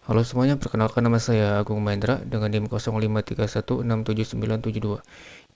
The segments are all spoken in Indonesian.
Halo semuanya, perkenalkan nama saya Agung Mahendra dengan NIM 0531679772.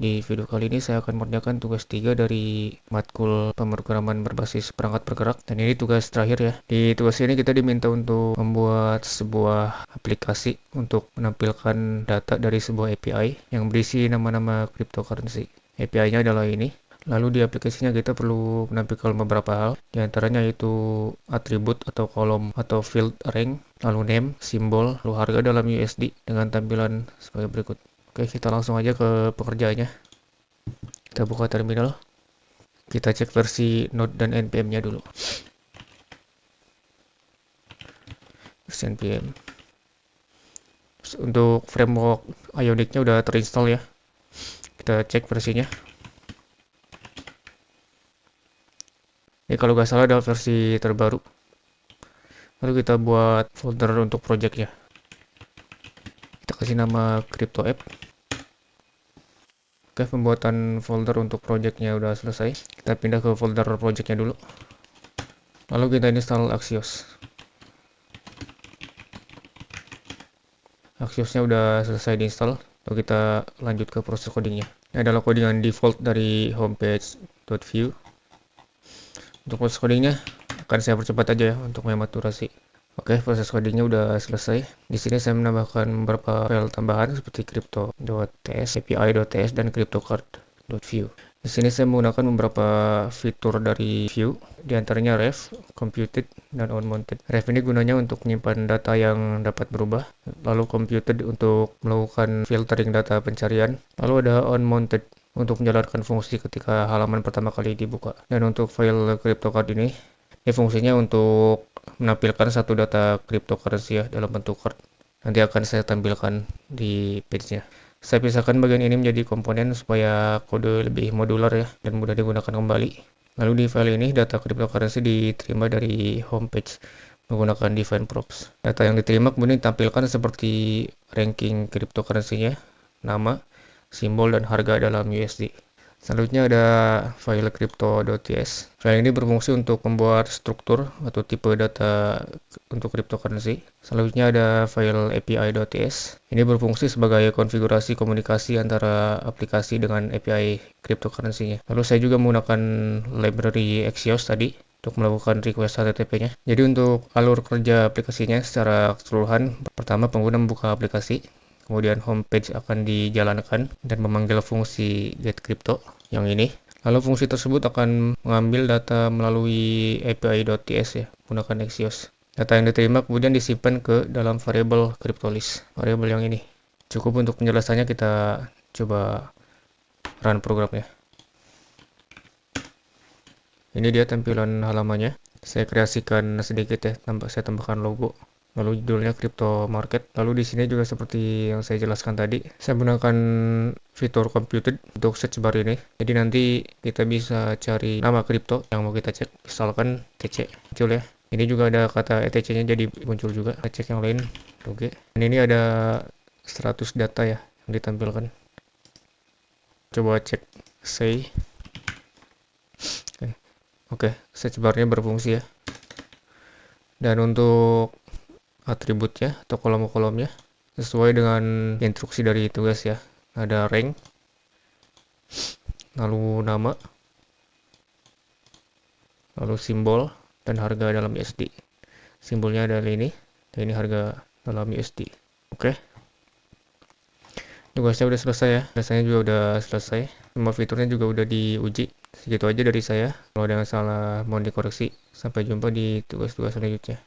Di video kali ini saya akan mengerjakan tugas 3 dari matkul pemrograman berbasis perangkat bergerak, dan ini tugas terakhir ya. Di tugas ini kita diminta untuk membuat sebuah aplikasi untuk menampilkan data dari sebuah API yang berisi nama-nama cryptocurrency. API-nya adalah ini. Lalu di aplikasinya kita perlu menampilkan beberapa hal, di antaranya itu atribut atau kolom atau field rank, lalu name, simbol, lalu harga dalam USD dengan tampilan sebagai berikut. Oke, kita langsung aja ke pekerjaannya. Kita buka terminal, kita cek versi Node dan NPM-nya dulu. Versi NPM. Untuk framework Ionic-nya udah terinstall ya. Kita cek versinya. Ini kalau nggak salah adalah versi terbaru. Lalu kita buat folder untuk project ya. Kita kasih nama crypto app. Oke, pembuatan folder untuk projectnya udah selesai. Kita pindah ke folder projectnya dulu. Lalu kita install Axios. Axiosnya udah selesai diinstal. Lalu kita lanjut ke proses codingnya. Ini adalah codingan default dari homepage.view. Untuk proses codingnya akan saya percepat aja ya untuk menghemat durasi. Oke, proses codingnya udah selesai. Di sini saya menambahkan beberapa file tambahan seperti crypto.ts, api.ts, dan cryptocard.view. Di sini saya menggunakan beberapa fitur dari View, di antaranya ref, computed, dan onMounted. Ref ini gunanya untuk menyimpan data yang dapat berubah, lalu computed untuk melakukan filtering data pencarian, lalu ada onMounted untuk menjalankan fungsi ketika halaman pertama kali dibuka. Dan untuk file cryptocard ini fungsinya untuk menampilkan satu data cryptocurrency ya dalam bentuk card. Nanti akan saya tampilkan di page-nya. Saya pisahkan bagian ini menjadi komponen supaya kode lebih modular ya dan mudah digunakan kembali. Lalu di file ini data cryptocurrency diterima dari homepage menggunakan define props. Data yang diterima kemudian ditampilkan seperti ranking cryptocurrency-nya, nama, simbol, dan harga dalam USD. Selanjutnya ada file crypto.ts. File ini berfungsi untuk membuat struktur atau tipe data untuk cryptocurrency. Selanjutnya ada file api.ts. Ini berfungsi sebagai konfigurasi komunikasi antara aplikasi dengan API cryptocurrency-nya. Lalu saya juga menggunakan library Axios tadi untuk melakukan request HTTP-nya. Jadi untuk alur kerja aplikasinya secara keseluruhan, pertama pengguna membuka aplikasi, kemudian homepage akan dijalankan dan memanggil fungsi getCrypto yang ini. Lalu fungsi tersebut akan mengambil data melalui api.ts ya, menggunakan Axios. Data yang diterima kemudian disimpan ke dalam variabel CryptoList, variabel yang ini. Cukup untuk penjelasannya, kita coba run programnya. Ini dia tampilan halamannya. Saya kreasikan sedikit ya, saya tambahkan logo. Lalu judulnya crypto market. Lalu di sini juga seperti yang saya jelaskan tadi, saya menggunakan fitur computed untuk search bar ini. Jadi nanti kita bisa cari nama kripto yang mau kita cek, misalkan TC, muncul ya. Ini juga ada kata ETC-nya jadi muncul juga. Kita cek yang lain. Oke. Dan ini ada 100 data ya yang ditampilkan. Coba cek say. Oke, search bar-nya berfungsi ya. Dan untuk atributnya atau kolom-kolomnya sesuai dengan instruksi dari tugas ya. Ada rank, lalu nama, lalu simbol, dan harga dalam USD. Simbolnya adalah ini, dan ini harga dalam USD. Oke. Tugasnya udah selesai ya. Tugasnya juga udah selesai. Semua fiturnya juga udah diuji. Segitu aja dari saya. Kalau ada yang salah mohon dikoreksi. Sampai jumpa di tugas-tugas selanjutnya.